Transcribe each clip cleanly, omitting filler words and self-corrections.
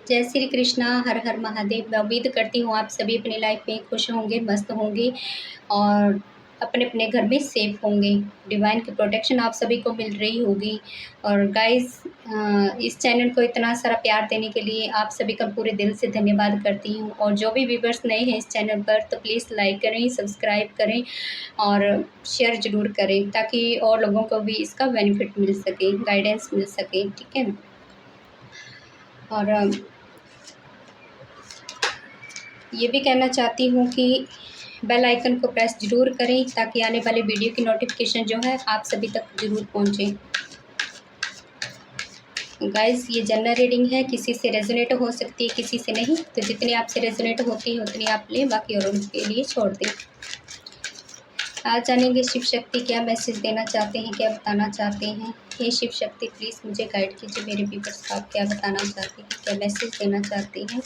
जय श्री कृष्णा, हर हर महादेव। मैं उम्मीद करती हूँ आप सभी अपनी लाइफ में खुश होंगे, मस्त होंगे और अपने अपने घर में सेफ होंगे। डिवाइन की प्रोटेक्शन आप सभी को मिल रही होगी। और गाइस, इस चैनल को इतना सारा प्यार देने के लिए आप सभी का पूरे दिल से धन्यवाद करती हूँ। और जो भी व्यूवर्स नए हैं इस चैनल पर तो प्लीज़ लाइक करें, सब्सक्राइब करें और शेयर ज़रूर करें, ताकि और लोगों को भी इसका बेनिफिट मिल सके, गाइडेंस मिल सके। ठीक है। और ये भी कहना चाहती हूँ कि बेल आइकन को प्रेस ज़रूर करें, ताकि आने वाले वीडियो की नोटिफिकेशन जो है आप सभी तक ज़रूर पहुँचे। गाइस, ये जनरल रीडिंग है, किसी से रेजोनेट हो सकती है, किसी से नहीं। तो जितनी आपसे रेजोनेट होती है उतनी आप लें, बाकी और उनके लिए छोड़ दें। आज जानेंगे शिव शक्ति क्या मैसेज देना चाहते हैं, क्या बताना चाहते हैं। हे शिव शक्ति, प्लीज़ मुझे गाइड कीजिए। मेरे व्यूअर्स को आप क्या बताना चाहते हैं, क्या मैसेज देना चाहते हैं,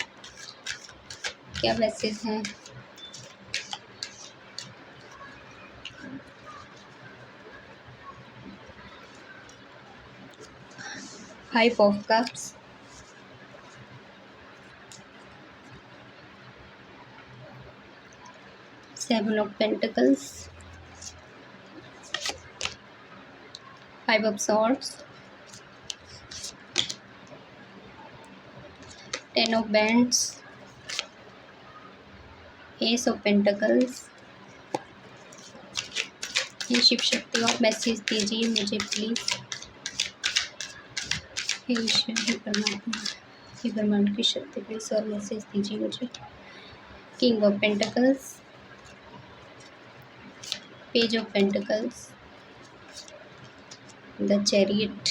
क्या मैसेज हैं। Five of cups, seven of pentacles, five of swords, ten of bands, S of pentacles. ये शिव शक्ति आप मैसेज दीजिए मुझे प्लीज़। हे ईश्वर, हे परमात्मा, हे ब्रह्मांड की शक्ति, प्लीज़ और मैसेज दीजिए मुझे। King of pentacles, page of pentacles, the chariot,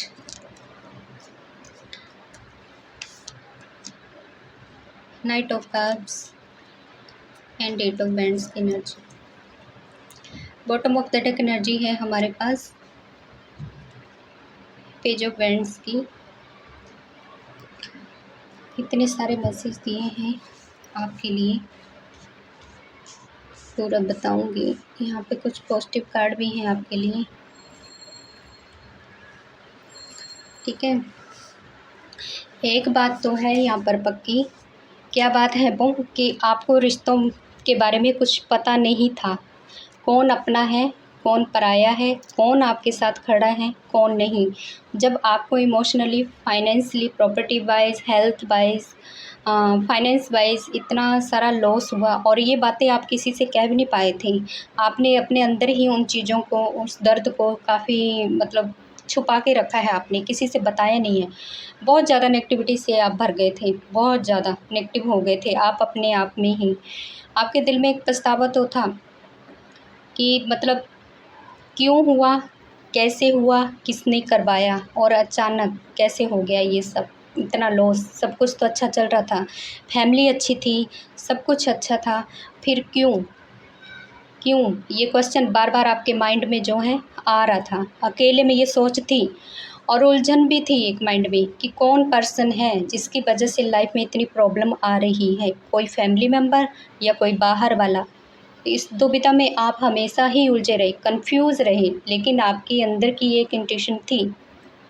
knight of cups and eight of wands की energy. Bottom of the deck energy है हमारे पास पेज ऑफ बैंड्स की। इतने सारे मैसेज दिए हैं आपके लिए, पूरा बताऊंगी। यहाँ पे कुछ पॉजिटिव कार्ड भी हैं आपके लिए। ठीक है। एक बात तो है यहाँ पर पक्की। क्या बात है वो कि आपको रिश्तों के बारे में कुछ पता नहीं था। कौन अपना है, कौन पराया है, कौन आपके साथ खड़ा है, कौन नहीं। जब आपको emotionally, financially, property wise, health wise, finance wise इतना सारा लॉस हुआ और ये बातें आप किसी से कह भी नहीं पाए थे। आपने अपने अंदर ही उन चीज़ों को, उस दर्द को काफ़ी मतलब छुपा के रखा है, आपने किसी से बताया नहीं है। बहुत ज़्यादा नेगेटिविटी से आप भर गए थे, बहुत ज़्यादा नेगेटिव हो गए थे आप अपने आप में ही। आपके दिल में एक पछतावा तो था कि मतलब क्यों हुआ, कैसे हुआ, किसने करवाया और अचानक कैसे हो गया ये सब, इतना लॉस। सब कुछ तो अच्छा चल रहा था, फैमिली अच्छी थी, सब कुछ अच्छा था, फिर क्यों क्यों, ये क्वेश्चन बार बार आपके माइंड में जो है आ रहा था। अकेले में ये सोच थी और उलझन भी थी एक माइंड में कि कौन पर्सन है जिसकी वजह से लाइफ में इतनी प्रॉब्लम आ रही है, कोई फैमिली मेम्बर या कोई बाहर वाला। इस दुविधा में आप हमेशा ही उलझे रहे, कंफ्यूज रहे, लेकिन आपके अंदर की एक इंट्यूशन थी।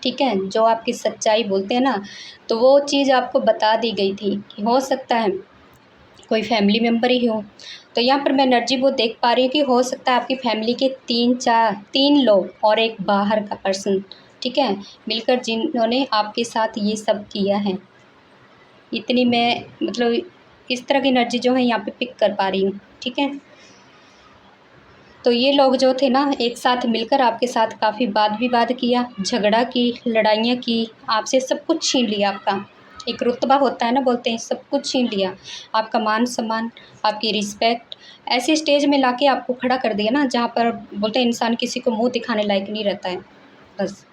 ठीक है, जो आपकी सच्चाई बोलते हैं ना, तो वो चीज़ आपको बता दी गई थी कि हो सकता है कोई फैमिली मेम्बर ही हो। तो यहाँ पर मैं एनर्जी वो देख पा रही हूँ कि हो सकता है आपकी फैमिली के तीन लोग और एक बाहर का पर्सन, ठीक है, मिलकर जिन्होंने आपके साथ ये सब किया है। इतनी मैं मतलब इस तरह की एनर्जी जो है यहाँ पे पिक कर पा रही हूँ। ठीक है। तो ये लोग जो थे ना, एक साथ मिलकर आपके साथ काफ़ी वाद विवाद किया, झगड़ा की, लड़ाइयाँ की, आपसे सब कुछ छीन लिया। आपका एक रुतबा होता है ना, बोलते हैं, सब कुछ छीन लिया। आपका मान सम्मान, आपकी रिस्पेक्ट ऐसे स्टेज में लाके आपको खड़ा कर दिया ना, जहाँ पर बोलते हैं इंसान किसी को मुँह दिखाने लायक नहीं रहता है। बस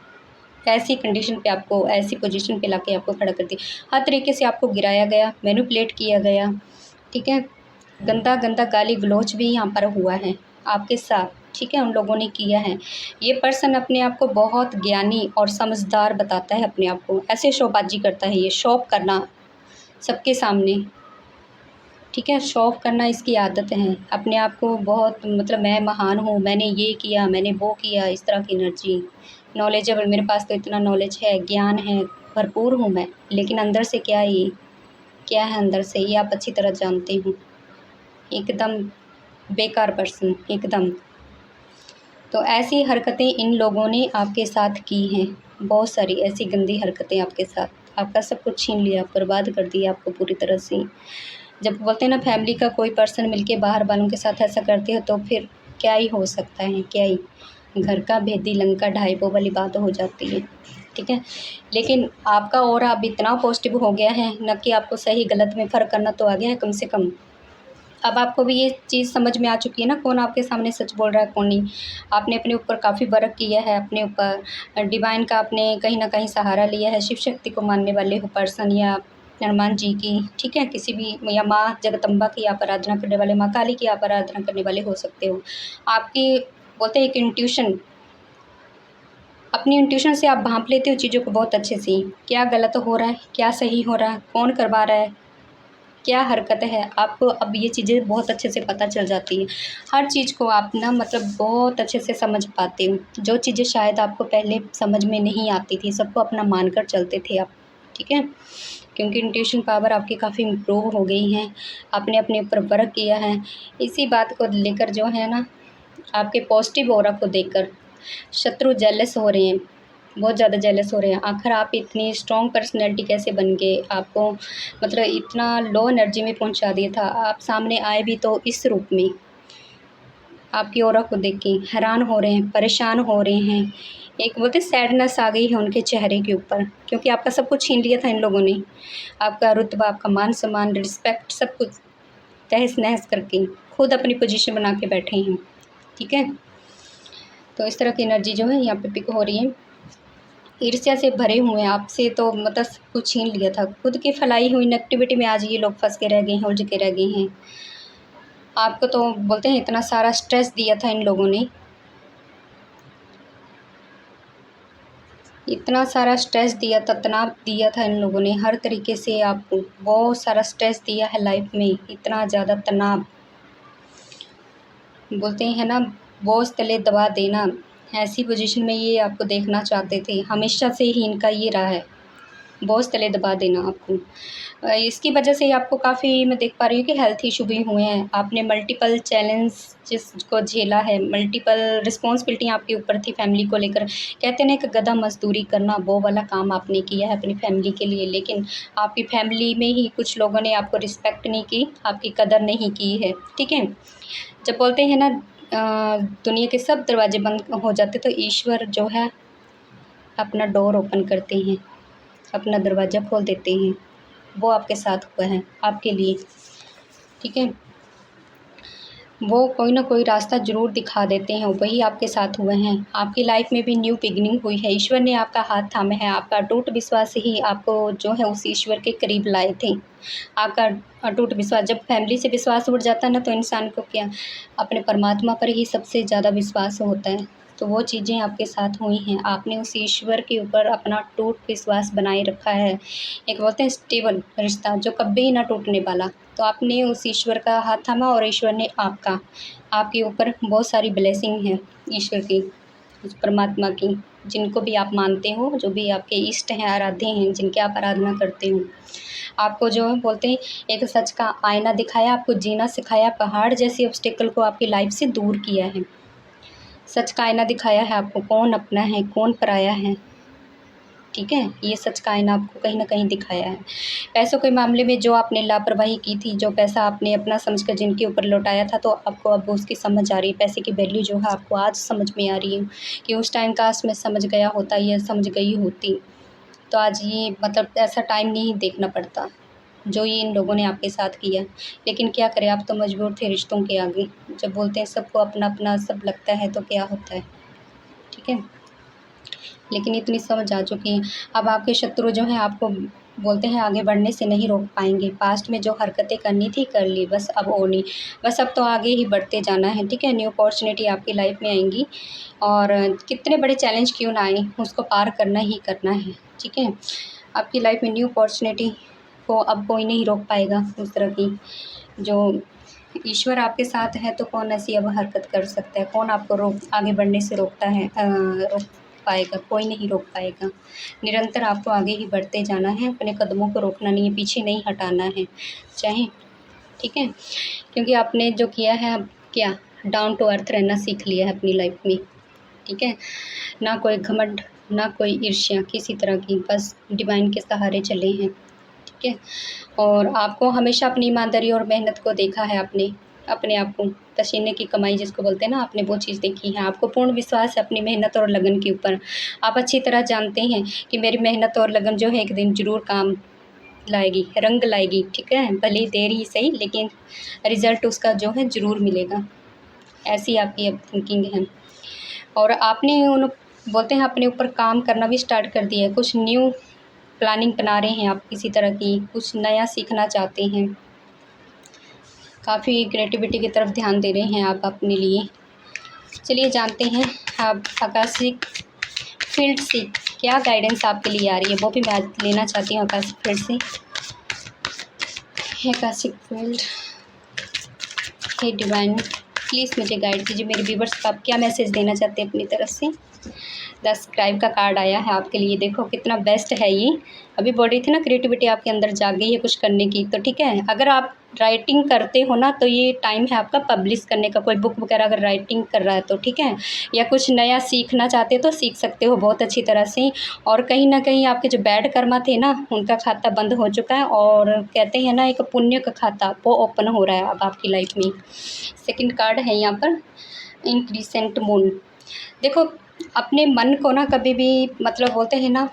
ऐसी कंडीशन पे आपको, ऐसी पोजीशन पे लाके आपको खड़ा कर दिया। हर तरीके से आपको गिराया गया, मैनिपुलेट किया गया। ठीक है। गंदा गंदा गाली गलौज भी यहाँ पर हुआ है आपके साथ। ठीक है, उन लोगों ने किया है। ये पर्सन अपने आप को बहुत ज्ञानी और समझदार बताता है, अपने आप को ऐसे शोबाजी करता है, ये शो ऑफ करना सबके सामने। ठीक है, शो ऑफ करना इसकी आदत है, अपने आप को बहुत मतलब मैं महान हूँ, मैंने ये किया, मैंने वो किया, इस तरह की एनर्जी। नॉलेजेबल, मेरे पास तो इतना नॉलेज है, ज्ञान है, भरपूर हूँ मैं, लेकिन अंदर से क्या है ये, क्या है अंदर से ये आप अच्छी तरह जानते हो। एकदम बेकार पर्सन, एकदम। तो ऐसी हरकतें इन लोगों ने आपके साथ की हैं, बहुत सारी ऐसी गंदी हरकतें आपके साथ। आपका सब कुछ छीन लिया, बर्बाद कर दिया आपको पूरी तरह से। जब बोलते हैं ना फैमिली का कोई पर्सन मिलके बाहर वालों के साथ ऐसा करते हो तो फिर क्या ही हो सकता है, क्या ही। घर का भेदी लंका ढाई वो वाली बात हो जाती है, ठीक है। लेकिन आपका ऑरा अब इतना पॉजिटिव हो गया है न कि आपको सही गलत में फ़र्क करना तो आ गया है कम से कम। अब आपको भी ये चीज़ समझ में आ चुकी है ना, कौन आपके सामने सच बोल रहा है, कौन नहीं। आपने अपने ऊपर काफ़ी वर्क किया है, अपने ऊपर डिवाइन का आपने कहीं न कहीं सहारा लिया है, शिव शक्ति को मानने वाले हो पर्सन या हनुमान जी की, ठीक है, किसी भी या माँ जगदम्बा की आप आराधना करने वाले, माँ काली की आप आराधना करने वाले हो सकते हो। आपकी बोलते हैं एक इंट्यूशन, अपनी इंट्यूशन से आप भांप लेते हो चीज़ों को बहुत अच्छे से, क्या गलत हो रहा है, क्या सही हो रहा है, कौन करवा रहा है, क्या हरकत है, आपको अब ये चीज़ें बहुत अच्छे से पता चल जाती है। हर चीज़ को आप ना मतलब बहुत अच्छे से समझ पाते हो, जो चीज़ें शायद आपको पहले समझ में नहीं आती थी, सबको अपना मानकर चलते थे आप, ठीक है। क्योंकि इंट्यूशन पावर आपकी काफ़ी इम्प्रूव हो गई है, आपने अपने ऊपर वर्क किया है। इसी बात को लेकर जो है ना, आपके पॉजिटिव ऑरा को देखकर शत्रु जेलस हो रहे हैं, बहुत ज़्यादा जेलस हो रहे हैं। आखिर आप इतनी स्ट्रॉन्ग पर्सनैलिटी कैसे बन गए? आपको मतलब इतना लो एनर्जी में पहुंचा दिया था, आप सामने आए भी तो इस रूप में। आपकी ऑरा को देख के हैरान हो रहे हैं, परेशान हो रहे हैं। एक बोलते सैडनेस आ गई है उनके चेहरे के ऊपर, क्योंकि आपका सब कुछ छीन लिया था इन लोगों ने। आपका रुतबा, आपका मान सम्मान, रिस्पेक्ट सब कुछ तहस-नहस करके खुद अपनी पोजीशन बना के बैठे हैं, ठीक है। तो इस तरह की एनर्जी जो है यहाँ पे पिक हो रही है। ईर्ष्या से भरे हुए हैं, आपसे तो मतलब सब कुछ छीन लिया था। खुद की फैलाई हुई नेगेटिविटी में आज ये लोग फँस के रह गए हैं, उलझ के रह गए हैं। आपको तो बोलते हैं इतना सारा स्ट्रेस दिया था इन लोगों ने, इतना सारा स्ट्रेस दिया था, तनाव दिया था इन लोगों ने, हर तरीके से आपको बहुत सारा स्ट्रेस दिया है लाइफ में, इतना ज़्यादा तनाव। बोलते हैं ना बोझ तले दबा देना, ऐसी पोजीशन में ये आपको देखना चाहते थे, हमेशा से ही इनका ये रहा है, बोझ तले दबा देना आपको। इसकी वजह से आपको काफ़ी मैं देख पा रही हूँ कि हेल्थ इशू भी हुए हैं। आपने मल्टीपल चैलेंजेस को झेला है, मल्टीपल रिस्पॉन्सिबिलिटी आपके ऊपर थी फैमिली को लेकर। कहते हैं ना कि गधा मज़दूरी करना, वो वाला काम आपने किया है अपनी फैमिली के लिए, लेकिन आपकी फैमिली में ही कुछ लोगों ने आपको रिस्पेक्ट नहीं की, आपकी कदर नहीं की है, ठीक है। जब बोलते हैं ना दुनिया के सब दरवाजे बंद हो जाते तो ईश्वर जो है अपना डोर ओपन करते हैं, अपना दरवाज़ा खोल देते हैं। वो आपके साथ हुआ है, आपके लिए, ठीक है। वो कोई ना कोई रास्ता ज़रूर दिखा देते हैं, वही आपके साथ हुए हैं। आपकी लाइफ में भी न्यू बिगिनिंग हुई है, ईश्वर ने आपका हाथ थामा है, आपका अटूट विश्वास ही आपको जो है उस ईश्वर के करीब लाए थे। आपका अटूट विश्वास, जब फैमिली से विश्वास उठ जाता है ना तो इंसान को क्या अपने परमात्मा पर ही सबसे ज़्यादा विश्वास होता है। तो वो चीज़ें आपके साथ हुई हैं, आपने उस ईश्वर के ऊपर अपना अटूट विश्वास बनाए रखा है। एक बोलते हैं स्टेबल रिश्ता जो कभी ना टूटने वाला। तो आपने उस ईश्वर का हाथ थामा और ईश्वर ने आपके ऊपर बहुत सारी ब्लेसिंग है ईश्वर की, उस परमात्मा की, जिनको भी आप मानते हो, जो भी आपके इष्ट हैं, आराध्य हैं, जिनकी आप आराधना करते हो। आपको जो बोलते हैं एक सच का आईना दिखाया, आपको जीना सिखाया, पहाड़ जैसी ऑब्स्टेकल को आपकी लाइफ से दूर किया है। सच का आईना दिखाया है आपको, कौन अपना है, कौन पराया है, ठीक है। ये सच का आईना आपको कहीं न कहीं दिखाया है। पैसों के मामले में जो आपने लापरवाही की थी, जो पैसा आपने अपना समझकर जिनके ऊपर लौटाया था, तो आपको अब उसकी समझ आ रही है। पैसे की वैल्यू जो है आपको आज समझ में आ रही है कि उस टाइम काश मैं समझ गया होता या समझ गई होती, तो आज ये मतलब ऐसा टाइम नहीं देखना पड़ता, जो ये इन लोगों ने आपके साथ किया। लेकिन क्या करें, आप तो मजबूर थे रिश्तों के आगे। जब बोलते हैं सबको अपना-अपना सब लगता है तो क्या होता है, ठीक है। लेकिन इतनी समझ आ चुकी है, अब आपके शत्रु जो हैं आपको बोलते हैं आगे बढ़ने से नहीं रोक पाएँगे। पास्ट में जो हरकतें करनी थी कर ली, बस अब और नहीं। बस अब तो आगे ही बढ़ते जाना है, ठीक है। न्यू अपॉर्च्युनिटी आपकी लाइफ में आएँगी और कितने बड़े चैलेंज क्यों ना आएँ, उसको पार करना ही करना है, ठीक है। आपकी लाइफ में न्यू अपॉर्च्युनिटी को अब कोई नहीं रोक पाएगा उस तरह की। जो ईश्वर आपके साथ है तो कौन ऐसी अब हरकत कर सकता है, कौन आपको रोक आगे बढ़ने से रोकता है रोक पाएगा, कोई नहीं रोक पाएगा। निरंतर आपको आगे ही बढ़ते जाना है, अपने कदमों को रोकना नहीं है, पीछे नहीं हटाना है चाहे, ठीक है। क्योंकि आपने जो किया है, अब क्या डाउन टू अर्थ रहना सीख लिया है अपनी लाइफ में, ठीक है। ना कोई घमंड, ना कोई ईर्ष्या किसी तरह की, बस डिवाइन के सहारे चले हैं, ठीक है। और आपको हमेशा अपनी ईमानदारी और मेहनत को देखा है आपने, अपने आप को, पसीने की कमाई जिसको बोलते हैं ना, आपने वो चीज़ देखी है। आपको पूर्ण विश्वास है अपनी मेहनत और लगन के ऊपर। आप अच्छी तरह जानते हैं कि मेरी मेहनत और लगन जो है एक दिन ज़रूर काम लाएगी, रंग लाएगी, ठीक है। भले देर ही सही, लेकिन रिज़ल्ट उसका जो है ज़रूर मिलेगा। ऐसी आपकी अब थिंकिंग है। और आपने उन बोलते हैं अपने ऊपर काम करना भी स्टार्ट कर दिया है। कुछ न्यू प्लानिंग बना रहे हैं आप किसी तरह की, कुछ नया सीखना चाहते हैं। काफ़ी क्रिएटिविटी की तरफ ध्यान दे रहे हैं आप अपने लिए। चलिए जानते हैं आप आकाशिक फील्ड से क्या गाइडेंस आपके लिए आ रही है, वो भी मैं आज लेना चाहती हूँ आकाशिक फील्ड से। आकाशिक फील्ड, हे डिवाइन प्लीज़ मुझे गाइड कीजिए, मेरे व्यूवर्स को आप क्या मैसेज देना चाहते हैं अपनी तरफ से। 10 स्क्राइब का कार्ड आया है आपके लिए, देखो कितना बेस्ट है ये। अभी बोल रही थी ना क्रिएटिविटी आपके अंदर जाग गई है कुछ करने की, तो ठीक है। अगर आप राइटिंग करते हो ना, तो ये टाइम है आपका पब्लिश करने का, कोई बुक वगैरह अगर राइटिंग कर रहा है तो, ठीक है। या कुछ नया सीखना चाहते हो तो सीख सकते हो बहुत अच्छी तरह से। और कहीं ना कहीं आपके जो बैड कर्मा थे ना, उनका खाता बंद हो चुका है, और कहते हैं ना एक पुण्य का खाता वो ओपन हो रहा है अब आपकी लाइफ में। सेकंड कार्ड है यहाँ पर इंक्रीसेंट मून। देखो अपने मन को ना कभी भी मतलब बोलते हैं ना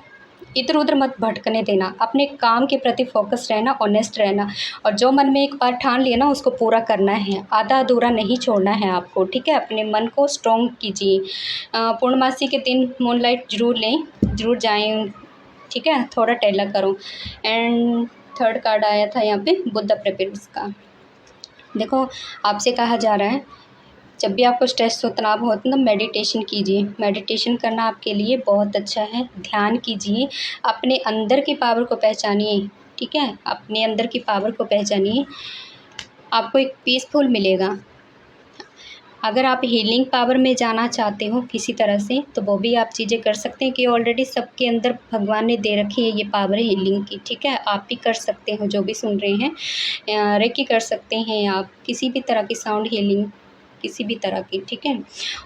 इधर उधर मत भटकने देना, अपने काम के प्रति फोकस रहना, ऑनेस्ट रहना। और जो मन में एक बार ठान लिया ना, उसको पूरा करना है, आधा अधूरा नहीं छोड़ना है आपको, ठीक है। अपने मन को स्ट्रॉन्ग कीजिए। पूर्णमासी के दिन मूनलाइट ज़रूर लें, ज़रूर जाएं, ठीक है। थोड़ा टहला करो। एंड थर्ड कार्ड आया था यहाँ पे बुद्ध प्रेपेयर्स का। देखो आपसे कहा जा रहा है जब भी आपको स्ट्रेस हो, तनाव हो, तो मेडिटेशन कीजिए। मेडिटेशन करना आपके लिए बहुत अच्छा है। ध्यान कीजिए, अपने अंदर की पावर को पहचानिए, ठीक है। अपने अंदर की पावर को पहचानिए, आपको एक पीसफुल मिलेगा। अगर आप हीलिंग पावर में जाना चाहते हो किसी तरह से, तो वो भी आप चीज़ें कर सकते हैं कि ऑलरेडी सबके अंदर भगवान ने दे रखी है ये पावर हीलिंग की, ठीक है। आप भी कर सकते हो, जो भी सुन रहे हैं रेकी कर सकते हैं आप, किसी भी तरह की साउंड हीलिंग किसी भी तरह की, ठीक है।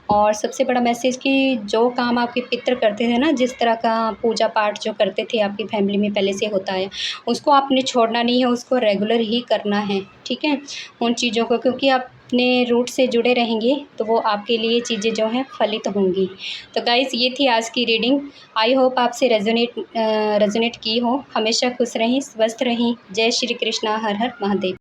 और सबसे बड़ा मैसेज कि जो काम आपके पितर करते थे ना, जिस तरह का पूजा पाठ जो करते थे आपकी फैमिली में पहले से होता है, उसको आपने छोड़ना नहीं है, उसको रेगुलर ही करना है, ठीक है। उन चीज़ों को, क्योंकि आप अपने रूट से जुड़े रहेंगे तो वो आपके लिए चीज़ें जो हैं फलित होंगी। तो गाइज़ ये थी आज की रीडिंग। आई होप आपसे रेजोनेट की हो। हमेशा खुश रहें, स्वस्थ रहें। जय श्री कृष्णा, हर हर महादेव।